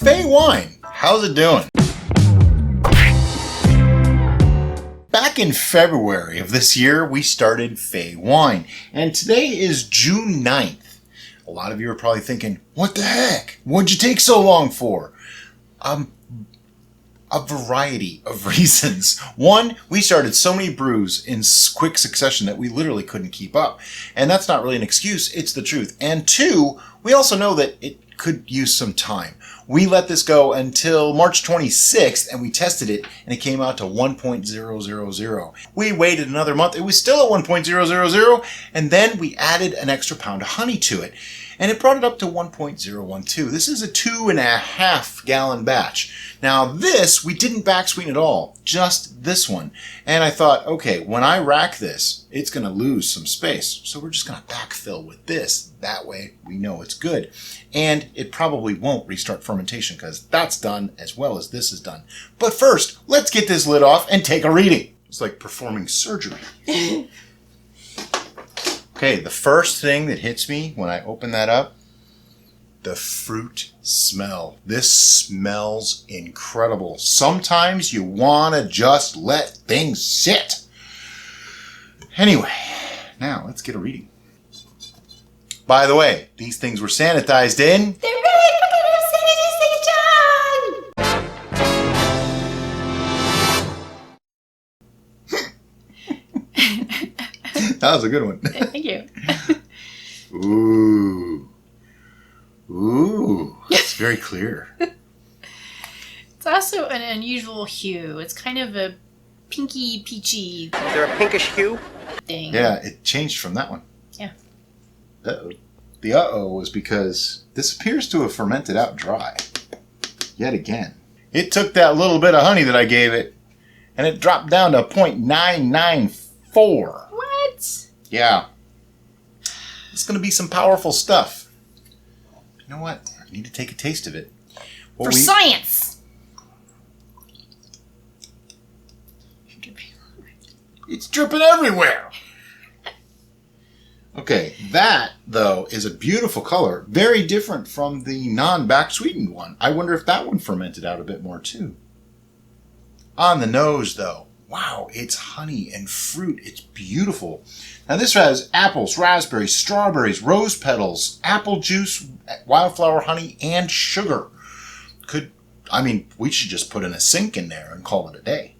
Fey Wine. How's it doing? Back in February of this year, we started Fey Wine, and today is June 9th. A lot of you are probably thinking, what the heck? What'd you take so long for? A variety of reasons. One, we started so many brews in quick succession that we literally couldn't keep up. And that's not really an excuse, it's the truth. And two, we also know that it could use some time. We let this go until March 26th and we tested it and it came out to 1.000. We waited another month, it was still at 1.000, and then we added an extra pound of honey to it. And it brought it up to 1.012. This is a 2.5 gallon batch. Now this, we didn't back sweeten at all, just this one. And I thought, okay, when I rack this, it's gonna lose some space. So we're just gonna backfill with this. That way we know it's good. And it probably won't restart fermentation because that's done as well as this is done. But first, let's get this lid off and take a reading. It's like performing surgery. Okay, the first thing that hits me when I open that up, the fruit smell. This smells incredible. Sometimes you want to just let things sit. Anyway, now let's get a reading. By the way, these things were sanitized in... They're really That was a good one. Thank you. Ooh. Ooh. It's very clear. It's also an unusual hue. It's kind of a pinky peachy Is there a pinkish hue? thing. Yeah, it changed from that one. Yeah. Uh-oh. The uh-oh was because this appears to have fermented out dry. Yet again. It took that little bit of honey that I gave it, and it dropped down to 0.994. What? Yeah. It's going to be some powerful stuff. You know what? I need to take a taste of it. For science! It's dripping everywhere. Okay, that, though, is a beautiful color. Very different from the non-back sweetened one. I wonder if that one fermented out a bit more, too. On the nose, though. Wow, it's honey and fruit. It's beautiful. Now this has apples, raspberries, strawberries, rose petals, apple juice, wildflower honey, and sugar. We should just put in a sink in there and call it a day.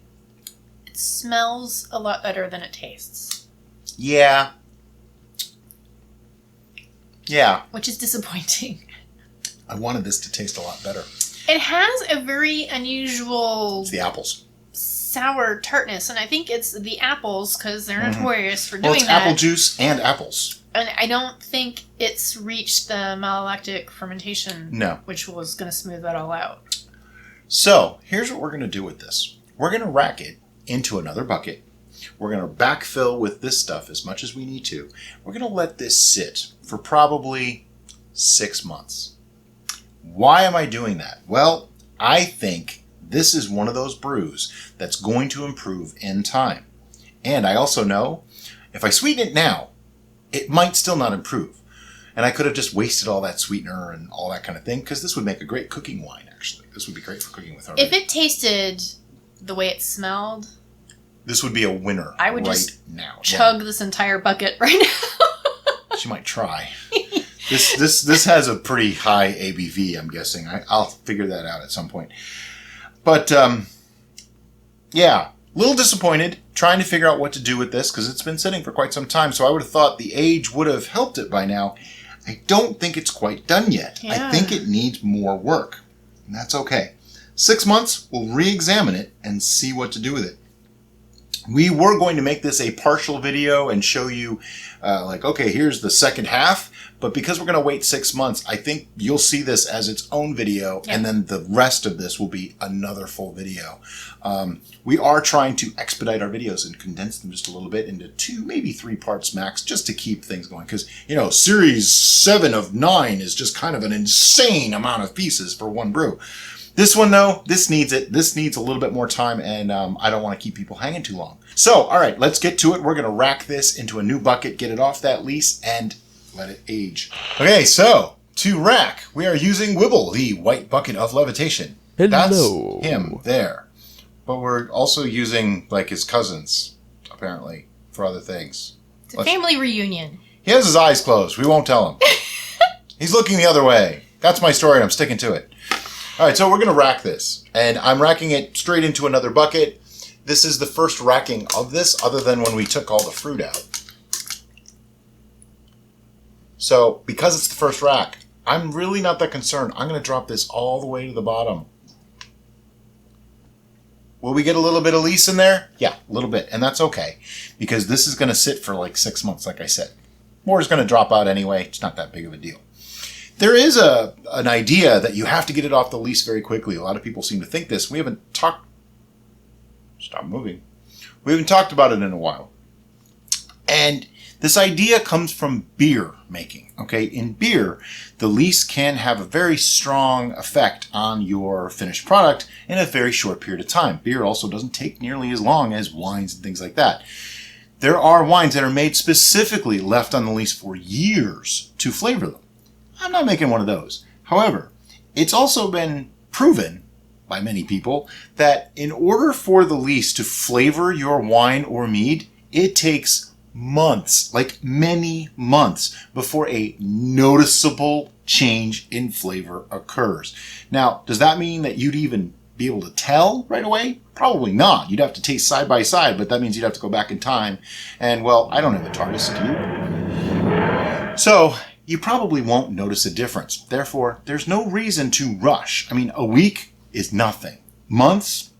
It smells a lot better than it tastes. Yeah. Yeah. Which is disappointing. I wanted this to taste a lot better. It has a very unusual... It's the apples. Sour tartness, and I think it's the apples because they're notorious for doing Well, it's that. apple juice and apples. And I don't think it's reached the malolactic fermentation, No. which was going to smooth that all out. So, here's what we're going to do with this. We're going to rack it into another bucket. We're going to backfill with this stuff as much as we need to. We're going to let this sit for probably 6 months. Why am I doing that? Well, I think this is one of those brews that's going to improve in time. And I also know if I sweeten it now, it might still not improve. And I could have just wasted all that sweetener and all that kind of thing, because this would make a great cooking wine, actually. This would be great for cooking with our If it tasted the way it smelled, this would be a winner. I would right just now. chug this entire bucket right now. She might try. This has a pretty high ABV, I'm guessing. I'll figure that out at some point. But, yeah, a little disappointed trying to figure out what to do with this because it's been sitting for quite some time. So I would have thought the age would have helped it by now. I don't think it's quite done yet. Yeah. I think it needs more work. And that's okay. 6 months, we'll re-examine it and see what to do with it. We were going to make this a partial video and show you, okay, here's the second half. But because we're going to wait 6 months, I think you'll see this as its own video. Yeah. And then the rest of this will be another full video. We are trying to expedite our videos and condense them just a little bit into 2, maybe 3 parts max, just to keep things going. Because, series 7 of 9 is just kind of an insane amount of pieces for one brew. This one, though, this needs it. This needs a little bit more time, and I don't want to keep people hanging too long. So, all right, let's get to it. We're going to rack this into a new bucket, get it off that lease, and let it age. Okay, so To rack, we are using Wibble, the white bucket of levitation. Hello. That's him there. But we're also using, like, his cousins, apparently, for other things. It's a family reunion. He has his eyes closed. We won't tell him. He's looking the other way. That's my story, and I'm sticking to it. All right, so we're going to rack this. And I'm racking it straight into another bucket. This is the first racking of this, other than when we took all the fruit out. So, because it's the first rack, I'm really not that concerned. I'm going to drop this all the way to the bottom. Will we get a little bit of lease in there? Yeah, a little bit. And that's okay, because this is going to sit for like 6 months, like I said. More is going to drop out anyway. It's not that big of a deal. There is an idea that you have to get it off the lease very quickly. A lot of people seem to think this. We haven't talked... Stop moving. We haven't talked about it in a while. And this idea comes from beer making. Okay, in beer, the lease can have a very strong effect on your finished product in a very short period of time. Beer also doesn't take nearly as long as wines and things like that. There are wines that are made specifically left on the lease for years to flavor them. I'm not making one of those. However, it's also been proven by many people that in order for the lease to flavor your wine or mead, it takes months, like many months, before a noticeable change in flavor occurs. Now, does that mean that you'd even be able to tell right away? Probably not. You'd have to taste side by side, but that means you'd have to go back in time. And, well, I don't have a TARDIS, do you? So, you probably won't notice a difference. Therefore, there's no reason to rush. I mean, a week is nothing. Months?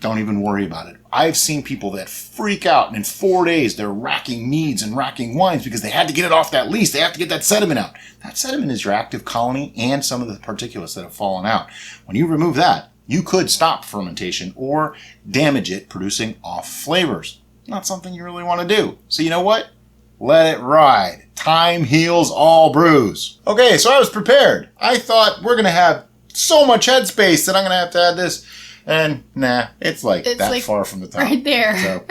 Don't even worry about it. I've seen people that freak out, and in 4 days they're racking meads and racking wines because they had to get it off that lease. They have to get that sediment out. That sediment is your active colony and some of the particulates that have fallen out. When you remove that, you could stop fermentation or damage it, producing off flavors. Not something you really want to do. So you know what? Let it ride. Time heals all brews. Okay, so I was prepared. I thought we're going to have so much headspace that I'm going to add this. And nah, it's like far from the top. Right there. So,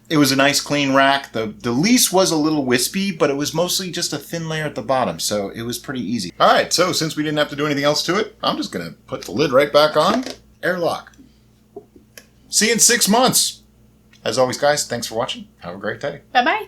it was a nice clean rack. The lease was a little wispy, but it was mostly just a thin layer at the bottom, so it was pretty easy. All right, so since we didn't have to do anything else to it, I'm just going to put the lid right back on. Airlock. See you in 6 months. As always, guys, thanks for watching. Have a great day. Bye-bye.